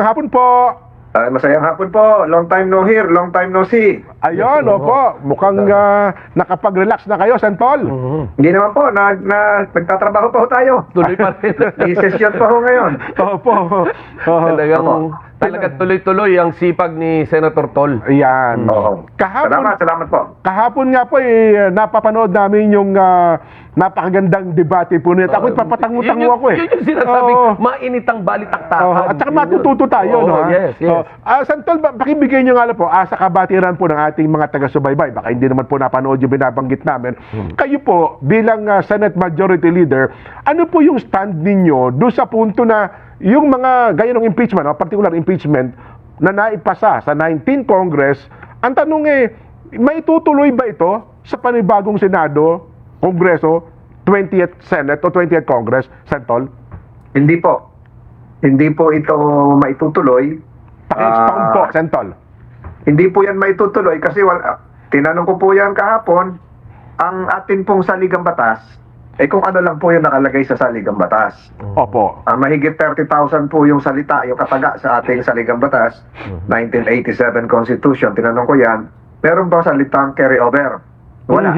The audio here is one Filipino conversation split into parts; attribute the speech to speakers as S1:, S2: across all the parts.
S1: hapon po.
S2: Masayang hapon po. Long time no hear, long time no see.
S1: Ayun, opo. Mukhang nakapag-relax na kayo, Santol.
S2: Hindi naman po, nagtatrabaho pa ho tayo.
S3: Tuloy pa rin.
S2: May session pa ho ngayon.
S1: Opo.
S3: Talagang tuloy-tuloy ang sipag ni Senator Tol.
S1: Ayan.
S2: Oo. Salamat po.
S1: Kahapon nga po, napapanood namin yung napakagandang debate po nito. Ako'y papatango-tango ako eh.
S3: Yun yung sinasabi,
S1: Oo.
S3: mainitang balitaktakan.
S1: At saka matututo tayo,
S3: Oo,
S1: no?
S3: yes.
S1: Santol, pakibigay nyo nga lang po, sa kabatiran po ng ating mga taga-subaybay, baka hindi naman po napanood yung binabanggit namin. Kayo po, bilang Senate Majority Leader, ano po yung stand ninyo doon sa punto na yung mga gaya ng impeachment, particular impeachment, na naipasa sa 19th Congress, ang tanong may tutuloy ba ito sa panibagong Senado, Kongreso, 20th Senate o 20th Congress, Santol?
S2: Hindi po. Hindi po ito maitutuloy.
S1: Paki-expound po, Santol.
S2: Hindi po yan maitutuloy kasi tinanong ko po yan kahapon, ang atin pong saligang batas, kung ano lang po yung nakalagay sa saligang batas.
S1: Opo.
S2: Mahigit 30,000 po yung salita, yung kataga sa ating saligang batas, 1987 Constitution, tinanong ko yan, meron ba salitang carry over? Wala.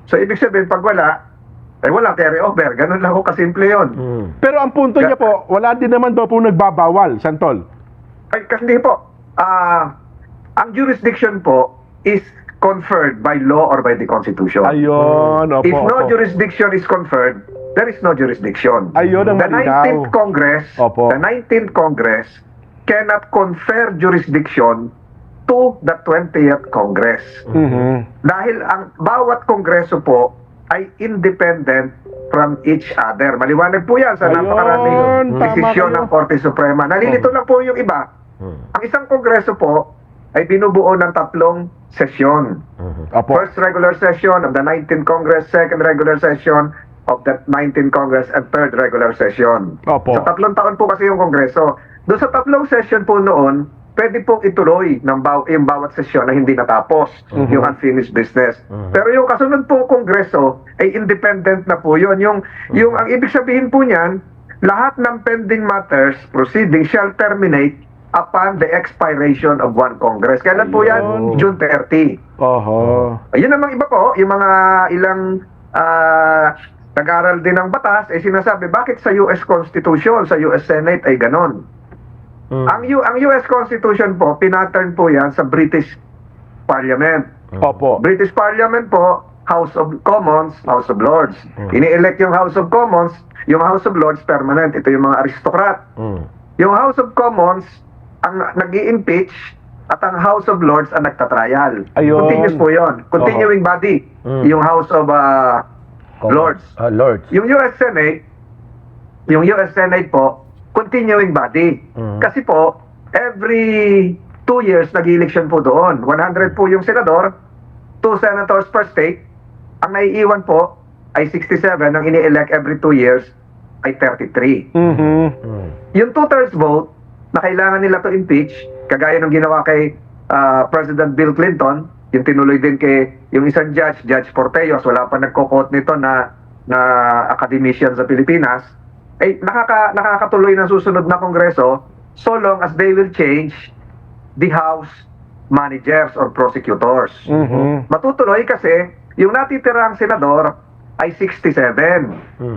S2: So, ibig sabihin, pag wala, wala carry over. Ganun lang ho kasimple yun.
S1: Pero ang punto niya po, wala din naman daw po nagbabawal, Santol.
S2: Kasi hindi po. Ang jurisdiction po is conferred by law or by the Constitution.
S1: Ayun, opo.
S2: If no
S1: opo.
S2: jurisdiction is conferred, there is no jurisdiction.
S1: Ayun ang
S2: The
S1: malinaw.
S2: 19th Congress,
S1: Opo.
S2: the 19th Congress cannot confer jurisdiction to the 20th Congress. Dahil ang bawat kongreso po ay independent from each other. Maliwanag po yan sa
S1: Ayun,
S2: napakaraming
S1: tama
S2: desisyon
S1: kayo.
S2: ng Korte Suprema. Nalilito lang po yung iba. Ang isang kongreso po ay binubuo ng 3 sesyon.
S1: Opo.
S2: First regular session of the 19th Congress, second regular session of the 19th Congress, and third regular session.
S1: Opo.
S2: Sa 3 taon po kasi yung kongreso. Doon sa 3 session po noon, pwede pong ituloy ng yung bawat sesyon na hindi natapos, yung unfinished business. Pero yung kasunod pong kongreso ay independent na po yun. Yung ang ibig sabihin po niyan, lahat ng pending matters, proceedings shall terminate upon the expiration of one Congress. Kailan po yan?
S1: Ayun.
S2: June 30.
S1: Oho.
S2: Ayun namang iba po, yung mga ilang nag-aral din ng batas, sinasabi, bakit sa US Constitution, sa US Senate ay ganon? Ang US Constitution po, pinattern po yan sa British Parliament.
S1: Opo.
S2: British Parliament po, House of Commons, House of Lords. Ini-elect yung House of Commons, yung House of Lords permanent. Ito yung mga aristocrat. Yung House of Commons, ang nag-i-impeach, at ang House of Lords ang nagtatrial.
S1: Ayun.
S2: Continuous po yun. Continuing body. Yung House of Lords.
S3: Lords.
S2: Yung US Senate po, continuing body. Kasi po, every 2 years nag-election po doon. 100 po yung senador, 2 senators per state. Ang naiiwan po ay 67. Ang ini-elect every 2 years ay 33. Yung 2/3 vote na kailangan nila to impeach, kagaya ng ginawa kay President Bill Clinton, yung tinuloy din kay yung isang judge, Judge Porteos, wala pa nagko-quote nito na academician sa Pilipinas, ay nakakatuloy ng susunod na kongreso so long as they will change the House managers or prosecutors. Matutuloy kasi yung natitirang senador ay 67.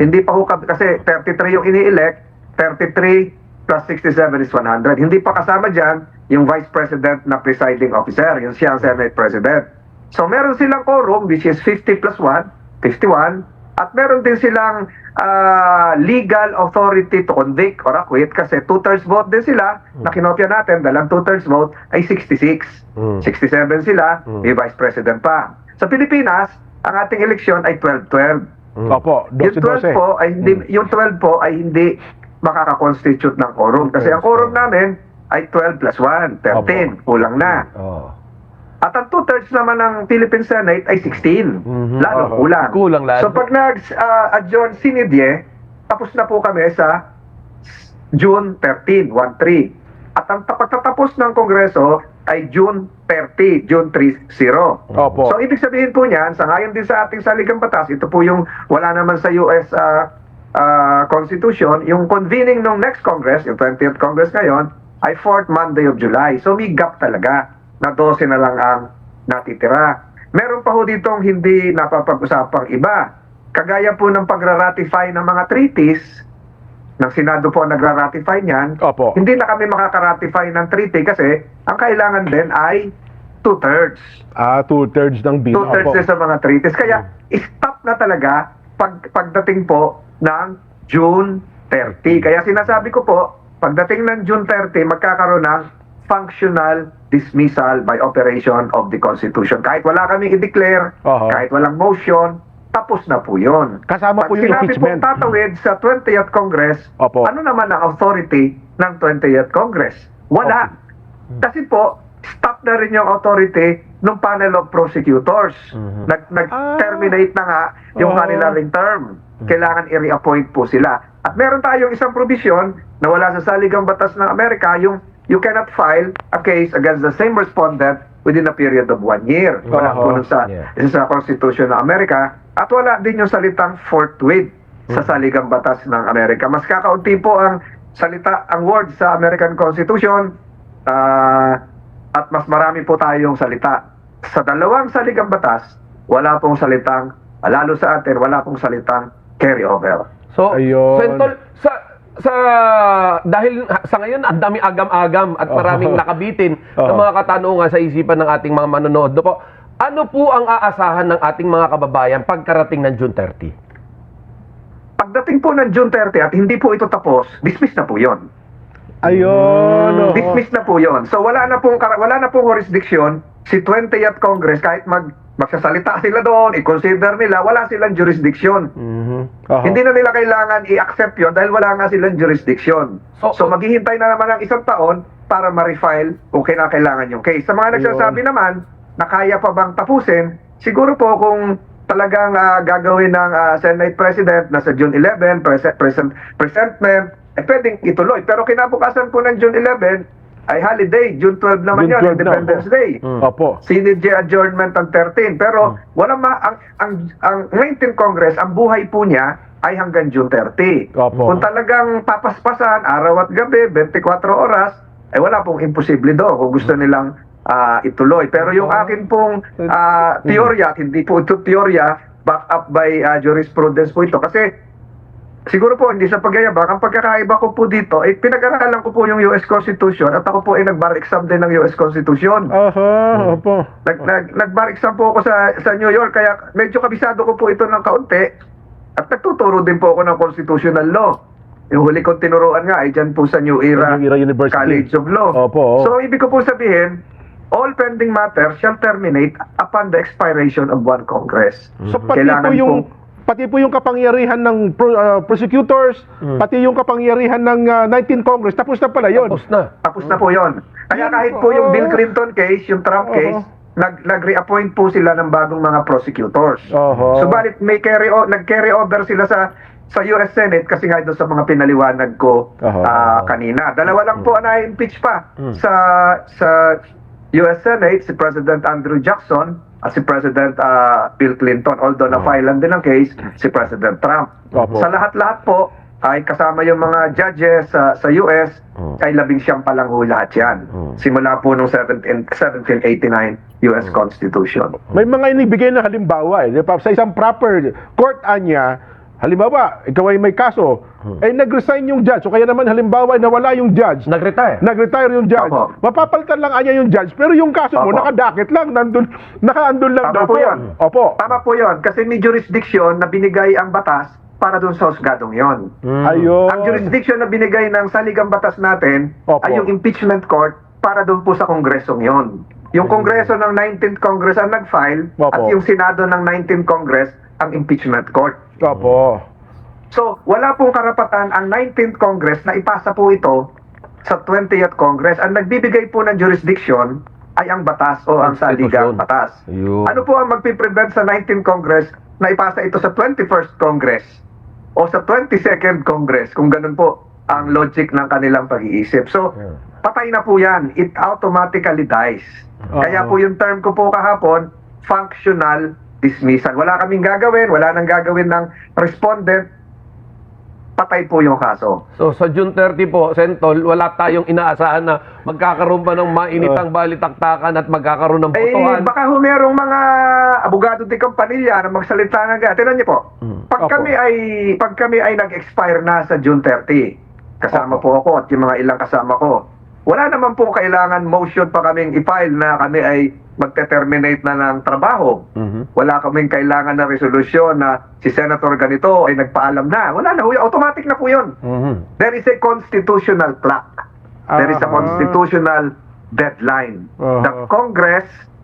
S2: Hindi pa ho kasi 33 yung ini-elect, 33 plus 67 is 100. Hindi pa kasama dyan yung Vice President na presiding officer, yung siyang Senate President. So meron silang quorum which is 50 plus 1, 51, at meron din silang legal authority to convict or acquit kasi 2/3 vote din sila na kinopya natin, dalang 2/3 vote ay 66. 67 sila, may Vice President pa. Sa Pilipinas, ang ating eleksyon ay 12-12.
S1: Opo.
S2: Yung 12 po ay hindi, yung 12 po ay hindi makaka-constitute ng quorum. Kasi ang quorum namin ay 12 plus 1, 13. Kulang na. At ang 2/3 naman ng Philippine Senate ay 16. Lalo kulang.
S3: Kulang lalo.
S2: So pag nag-adjourn sinidye, tapos na po kami sa June 13, 1-3. At ang pagtatapos ng Kongreso ay June 30, June 30.
S1: Opo.
S2: So ibig sabihin po niyan, sangayon din sa ating saligang batas, ito po yung wala naman sa US Constitution, yung convening ng next Congress, yung 20th Congress ngayon, ay 4th Monday of July. So may gap talaga na 12 na lang ang natitira. Meron pa ho ditong hindi napapag-usapang iba. Kagaya po ng pagra-ratify ng mga treaties, ng Senado po ang nagra-ratify niyan,
S1: Opo.
S2: hindi na kami makaka-ratify ng treaty kasi ang kailangan din ay 2/3.
S1: 2/3 ng bill.
S2: Two-thirds
S1: Opo.
S2: na sa mga treaties. Kaya, stop na talaga pagdating po ng June 30. Kaya sinasabi ko po, pagdating ng June 30, magkakaroon ng functional dismissal by operation of the Constitution. Kahit wala kaming i-declare,
S1: Oho.
S2: kahit walang motion, tapos na po yun.
S1: Kasama po
S2: Pag
S1: yung
S2: sinabi
S1: impeachment.
S2: po tatawid sa 20th Congress,
S1: Opo.
S2: ano naman ang authority ng 20th Congress? Wala. Kasi po, stop na rin yung authority ng panel of prosecutors. Nag-terminate na nga yung
S1: Oo.
S2: kanilang term. Kailangan i-reappoint po sila. At meron tayong isang provision na wala sa saligang batas ng Amerika, yung you cannot file a case against the same respondent within a period of 1 year. Wala
S1: Oo.
S2: po nun sa, sa Constitution ng Amerika. At wala din yung salitang forthwith sa saligang batas ng Amerika. Mas kakaunti po ang salita, ang word sa American Constitution, at mas marami po tayong salita. Sa dalawang saligang batas, wala pong salitang, lalo sa atin, wala pong salitang carryover.
S3: So,
S1: Ayun.
S3: Sentol, dahil sa ngayon ang dami agam-agam at maraming nakabitin ng mga katanungan sa isipan ng ating mga manonood. No po, ano po ang aasahan ng ating mga kababayan pagkarating ng June 30?
S2: Pagdating po ng June 30 at hindi po ito tapos, dismiss na po yon.
S1: Ayun. oo.
S2: Dismiss na po yon. So wala na pong jurisdiction si 20th Congress kahit magsasalita sila doon, i-consider nila, wala silang jurisdiction.
S1: Oho.
S2: Hindi na nila kailangan i-accept yon dahil wala nga silang jurisdiction. So maghihintay na naman ng isang taon para ma-refile kung kailangan yung case. Sa mga nagsasabi naman na kaya pa bang tapusin, siguro po kung talagang gagawin ng Senate President na sa June 11, presentment, pwedeng ituloy. Pero kinabukasan po ng June 11 ay holiday. June 12 naman
S1: June
S2: yun,
S1: 12 na,
S2: Independence
S1: opo.
S2: Day.
S1: Opo.
S2: CDJ adjournment ang 13. Pero walang ang 19th Congress, ang buhay po niya ay hanggang June 30.
S1: Opo.
S2: Kung talagang papaspasan, araw at gabi, 24 oras, ay wala pong imposible doon kung gusto nilang ituloy. Pero yung akin pong teorya, at hindi po ito teorya, back up by jurisprudence po ito. Kasi siguro po, hindi sa pagyayabang, ang pagkakaiba ko po dito, pinag-aralan ko po yung US Constitution at ako po ay nag-bar exam din ng US Constitution.
S1: Opo.
S2: Nag-bar exam po ako sa New York, kaya medyo kabisado ko po ito ng kaunti at nagtuturo din po ako ng constitutional law. Yung huli kong tinuruan nga ay dyan po sa New Era,
S1: New Era University.
S2: College of Law.
S1: Opo.
S2: So, ibig ko po sabihin, all pending matters shall terminate upon the expiration of one Congress.
S1: So
S2: Kailangan
S1: pati po yung kapangyarihan ng prosecutors, pati yung kapangyarihan ng 19th Congress, tapos na pala yun.
S3: Tapos na.
S2: Tapos na po yon. Kaya
S1: Yun
S2: kahit
S1: po,
S2: po yung Bill Clinton case, yung Trump case, nag-reappoint po sila ng bagong mga prosecutors.
S1: Oho.
S2: Subalit nag-carry over sila sa US Senate kasi nga doon sa mga pinaliwanag ko kanina. Dalawa lang po ang na-impeach pa sa US Senate, si President Andrew Jackson at si President Bill Clinton. Although na-filean din ang case si President Trump.
S1: Opo.
S2: Sa lahat-lahat po ay kasama yung mga judges sa US ay 11 pa lang ho lahat yan. Simula po nung 1789 US Constitution.
S1: May mga inibigay na halimbawa di ba? Sa isang proper court anya, halimbawa, ikaw ay may kaso, nag-resign yung judge. O kaya naman halimbawa, nawala yung judge.
S3: Nag-retire.
S1: Nag-retire yung judge.
S2: Opo.
S1: Mapapalitan lang anya yung judge, pero yung kaso mo,
S2: Opo.
S1: nakadakit lang, nakaandun lang
S2: Tama
S1: daw
S2: po yan.
S1: Opo.
S2: Tama po yun. Kasi may jurisdiction na binigay ang batas para dun sa husgadong yon.
S1: Ayun.
S2: Ang jurisdiction na binigay ng saligang batas natin
S1: Opo.
S2: ay yung impeachment court para doon po sa kongresong yon. Yung kongreso ng 19th Congress ang nag-file
S1: Opo.
S2: at yung senado ng 19th Congress ang impeachment court.
S1: Opo.
S2: So, wala pong karapatan ang 19th Congress na ipasa po ito sa 20th Congress. Ang nagbibigay po ng jurisdiction ay ang batas o ang saligang batas.
S3: Ayun.
S2: Ano po ang magpiprevent sa 19th Congress na ipasa ito sa 21st Congress o sa 22nd Congress, kung ganun po ang logic ng kanilang pag-iisip. So, patay na po yan. It automatically dies. Kaya po yung term ko po kahapon, functional dismissal. Wala kaming gagawin, wala nang gagawin ng respondent. patay po yung kaso.
S3: So sa June 30 po, Sentol, wala tayong inaasahan na magkakaroon pa ng mainitang balitaktakan at magkakaroon ng botohan.
S2: Baka merong mga abogado de Campanilla na magsalita ng Tingnan niyo po. Pag kami ay nag-expire na sa June 30, kasama po ako at yung mga ilang kasama ko. Wala naman po kailangan motion pa kaming i-file na kami ay magte-terminate na ng trabaho. Wala kaming kailangan na resolusyon na si Senator ganito ay nagpaalam na. Wala na, automatic na po yun. There is a constitutional clock. There is a constitutional deadline. The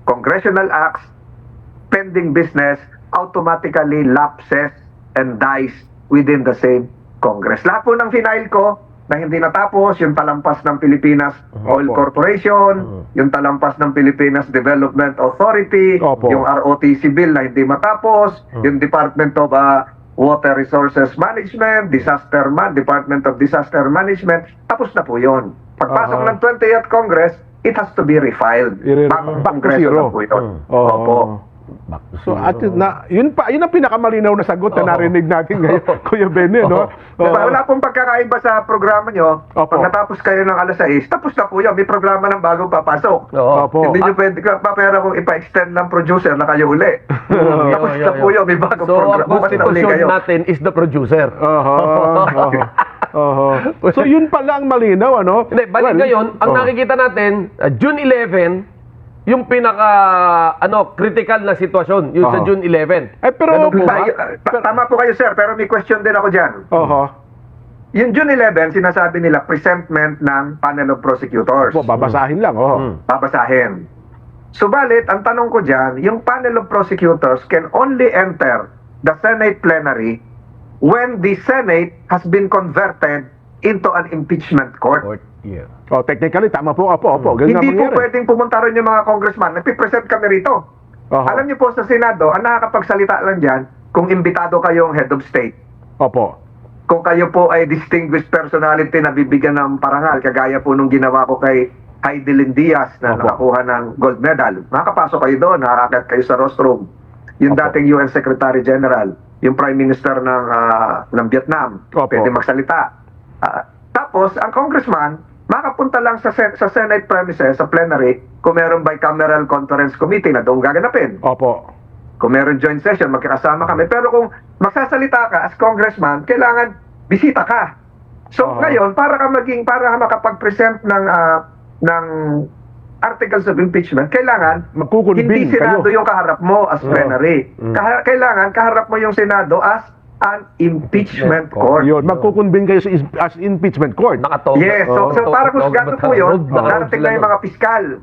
S2: congressional acts, pending business, automatically lapses and dies within the same Congress. Lahat po ng final ko na hindi natapos, yung talampas ng Pilipinas Oil Corporation, yung talampas ng Pilipinas Development Authority, yung ROTC bill na hindi matapos, yung Department of Water Resources Management, Department of Disaster Management, tapos na po yun. Pagpasok ng 20th Congress, it has to be refiled.
S1: Back to zero.
S2: Na po yun. Opo.
S1: So at yun ang pinakamalinaw na sagot na narinig natin ngayon, Kuya Benny, no?
S2: Wala pong pagkakaiba sa programa nyo. Pag natapos kayo ng alas 6, tapos na po yun. May programa ng bagong papasok. Hindi nyo pwede papera kung ipa-extend ng producer na kayo uli. Tapos na po yun. May bagong programa.
S3: So ang constitution natin is the producer.
S1: So yun pala ang malinaw, ano?
S3: Hindi, balik ngayon, ang nakikita natin, June 11, yung pinaka critical na sitwasyon, yung sa June 11.
S1: Pero
S2: tama po kayo, sir, pero may question din ako dyan. Yung June 11, sinasabi nila presentment ng panel of prosecutors.
S1: Babasahin lang,
S2: Babasahin. Subalit, ang tanong ko dyan, yung panel of prosecutors can only enter the Senate plenary when the Senate has been converted into an impeachment court.
S1: Technically, tama po, opo.
S2: Hindi po pwedeng pumunta rin yung mga congressman. Nagpipresent kami rito. Alam niyo po sa Senado, ang nakakapagsalita lang dyan kung imbitado kayong head of state. Kung kayo po ay distinguished personality na bibigyan ng parangal, kagaya po nung ginawa ko kay Heidelin Diaz na nakakuha ng gold medal. Makakapasok kayo doon, nakakakat kayo sa rostrum. Yung dating UN Secretary General, yung Prime Minister ng Vietnam, pwede magsalita. Tapos, ang congressman, makapunta lang sa Senate premises, sa plenary, kung meron bicameral conference committee na doon gaganapin. Kung meron joint session, magkakasama kami. Pero kung magsasalita ka as congressman, kailangan bisita ka. So, ngayon, para ka makapag-present ng articles of impeachment, kailangan hindi Senado yung kaharap mo as plenary. Kailangan kaharap mo yung Senado as an impeachment court.
S1: Yun, magkukunbin kayo as impeachment court.
S2: Yes, so para kusgado po yun, darating na yung mga piskal,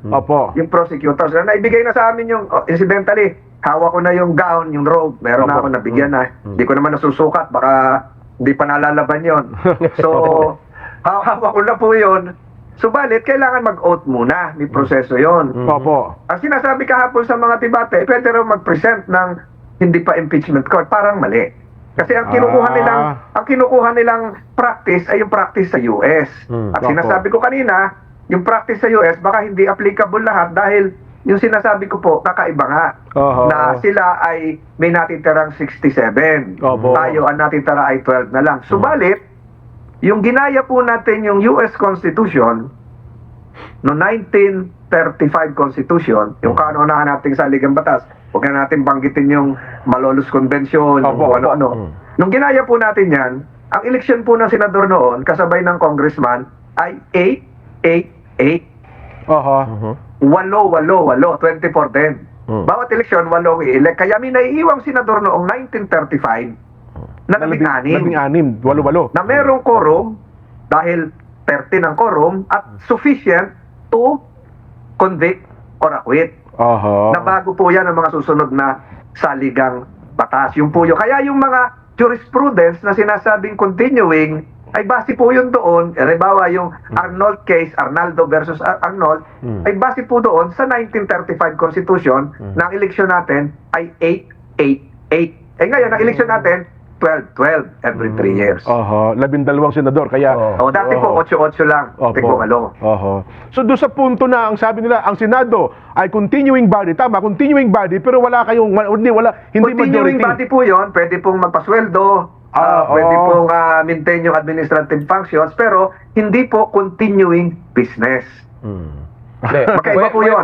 S2: yung prosecutors. Naibigay na sa amin yung, incidentally, hawak ko na yung gown, yung robe, meron na ako nabigyan na. Hindi ko naman nasusukat, baka hindi pa nalalaban yun. So, hawak ko na po yun. Subalit, kailangan mag-oath muna. May proseso yon. Ang sinasabi kahapon sa mga debate, pwede rin mag-present ng hindi pa impeachment court. Parang mali. Kasi ang kinukuha nilang practice ay yung practice sa US. At sinasabi ko kanina, yung practice sa US baka hindi applicable lahat dahil yung sinasabi ko po, kakaiba nga. Na sila ay may natitirang 67. Tayo ang natitira ay 12 na lang. Subalit, yung ginaya po natin yung US Constitution, no 1935 Constitution, yung kanunahan nating saligang batas, huwag na natin banggitin yung Malolos Convention, yung ano-ano. Nung ginaya po natin yan, ang eleksyon po ng senador noon, kasabay ng congressman, ay 8-8-8. 8-8-8, 24 din. Bawat eleksyon, 8 i-elect. Kaya may naiiwang senador noong 1935, na 16.
S1: 8-8.
S2: Na merong quorum, dahil 13 ang quorum, at sufficient to convict or acquit. Na bago po yan ang mga susunod na saligang batas. Yung po yun. Kaya yung mga jurisprudence na sinasabing continuing, ay base po yun doon, halimbawa yung Arnold case, Arnaldo versus Arnold, ay base po doon sa 1935 Constitution na ang eleksyon natin ay 8-8-8. Ngayon, ang eleksyon natin, 12-12 every 3 years.
S1: 12 senador, kaya...
S2: dati po, 8-8 lang.
S1: So, doon sa punto na, ang sabi nila, ang Senado ay continuing body, tama, continuing body, pero wala kayong, hindi
S2: continuing
S1: majority.
S2: body po yun, pwede pong magpasweldo, Pwede pong maintain yung administrative functions, pero hindi po continuing business. Magkaiba po yun.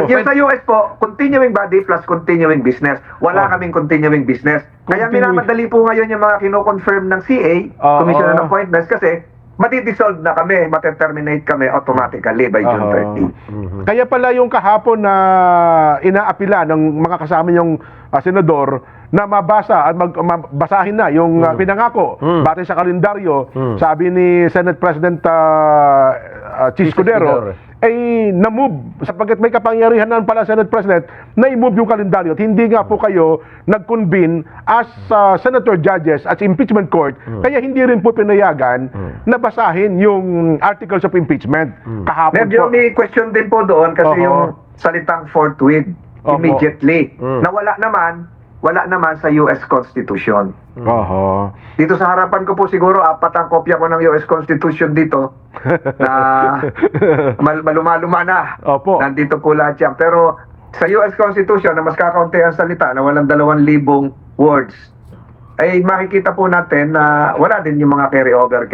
S2: Yung sa US po, continuing body plus continuing business. Wala kaming continuing business. Kaya minamadali po ngayon yung mga kino-confirm ng CA, Commission on Appointments, kasi mati-dissolve na kami, mati-terminate kami automatically by June 30.
S1: Kaya pala yung kahapon na inaapila ng mga kasama yung senador na mabasa at mabasahin na yung pinangako batay sa kalendaryo, sabi ni Senate President Chis Escudero, ay na-move sapagkat may kapangyarihan na pala Senate President na i-move yung kalendaryo at hindi nga po kayo nag-convene as senator judges as impeachment court, kaya hindi rin po pinayagan na basahin yung articles of impeachment kahapon
S2: Medyo
S1: po.
S2: may question din po doon kasi yung salitang forthwith, immediately, na wala naman sa US Constitution. Dito sa harapan ko po siguro 4 ang kopya ko ng US Constitution dito na maluma-luma na. Nandito po lahat yan. Pero sa US Constitution na mas kakaunti ang salita na walang 2,000 words, ay makikita po natin na wala din yung mga carry-over.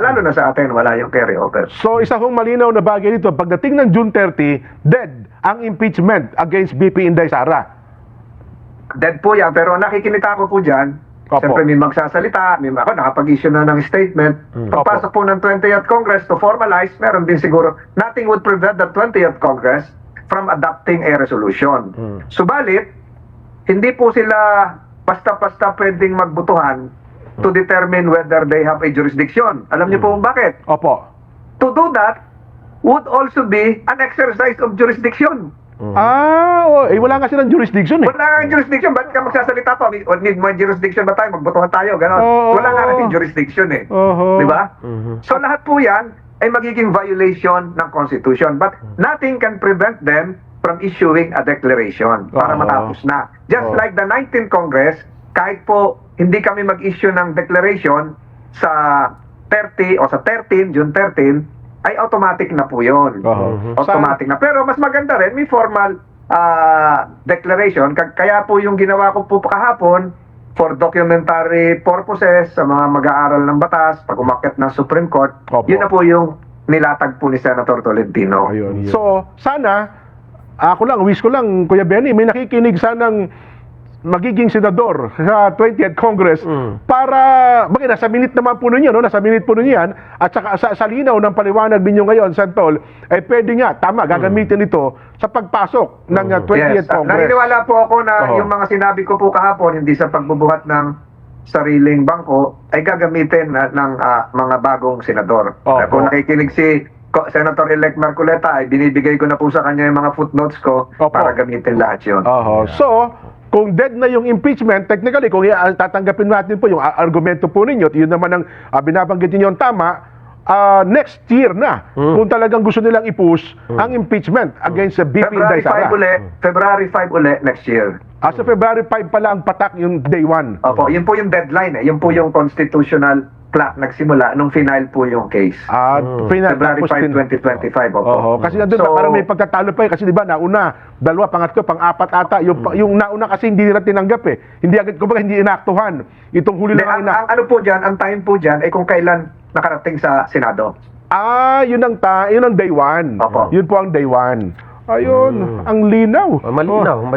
S2: Lalo na sa atin, wala yung carry-over.
S1: So isa kong malinaw na bagay dito, pagdating ng June 30, dead ang impeachment against BP Inday Sara.
S2: Dead po yan, pero nakikinita ko po dyan. Siyempre may magsasalita, ako nakapag-issue na ng statement. Pagpasok po ng 20th Congress to formalize, meron din siguro, nothing would prevent the 20th Congress from adopting a resolution. Subalit, hindi po sila basta-basta pwedeng magbutuhan to determine whether they have a jurisdiction. Alam niyo po kung bakit? To do that would also be an exercise of jurisdiction.
S1: Wala nga silang jurisdiction eh.
S2: Wala nga jurisdiction, ba't ka magsasalita pa? Need mo jurisdiction ba tayo? Magbotohan tayo, gano'n. Wala nga natin jurisdiction eh. Di ba? So lahat po yan ay magiging violation ng Constitution. But nothing can prevent them from issuing a declaration para matapos na. Just like the 19th Congress, kahit po hindi kami mag-issue ng declaration sa 30 o sa 13, June 13, ay automatic na po yun. Automatic na. Pero mas maganda rin, may formal declaration. Kaya po yung ginawa ko po kahapon for documentary purposes sa mga mag-aaral ng batas, pag umakyat ng Supreme Court, yun na po yung nilatag po ni Senator Tolentino.
S1: So, sana, wish ko lang, Kuya Benny, may nakikinig sanang magiging senador sa 20th Congress para, nasa minute naman po ninyo, no? Nasa minute po ninyo yan, at saka sa linaw ng paliwanag ninyo ngayon, Santol, ay pwede nga, tama, gagamitin ito sa pagpasok ng 20th Congress.
S2: Naniniwala po ako na yung mga sinabi ko po kahapon, hindi sa pagbubuhat ng sariling bangko, ay gagamitin ng mga bagong senador. Kung nakikinig si Senator-elect Marcoleta, ay binibigay ko na po sa kanya yung mga footnotes ko para gamitin lahat yun.
S1: So, kung dead na yung impeachment, technically, kung tatanggapin natin po yung argumento po ninyo, yun naman ang binabanggit ninyo ang tama, next year na, kung talagang gusto nilang i-push ang impeachment against BP Inday Sara.
S2: February 5 uli next year.
S1: Sa February 5 pala ang patak yung day 1.
S2: Opo, yun po yung deadline eh. Yun po yung constitutional clock nagsimula nung final po yung case. February 5, 2025.
S1: Kasi nandun parang may pagtatalo pa eh. Kasi di ba, nauna, 2, pangatlo, pang-4 ata. Yung nauna kasi hindi nila tinanggap eh. Hindi agad, kumbaga hindi inaktuhan. Itong huli lang
S2: ang ano po dyan, ang time po dyan ay kung kailan nakarating sa Senado.
S1: Yun ang day 1. Yun po ang day 1. Ayun, ang linaw.
S3: Malinaw.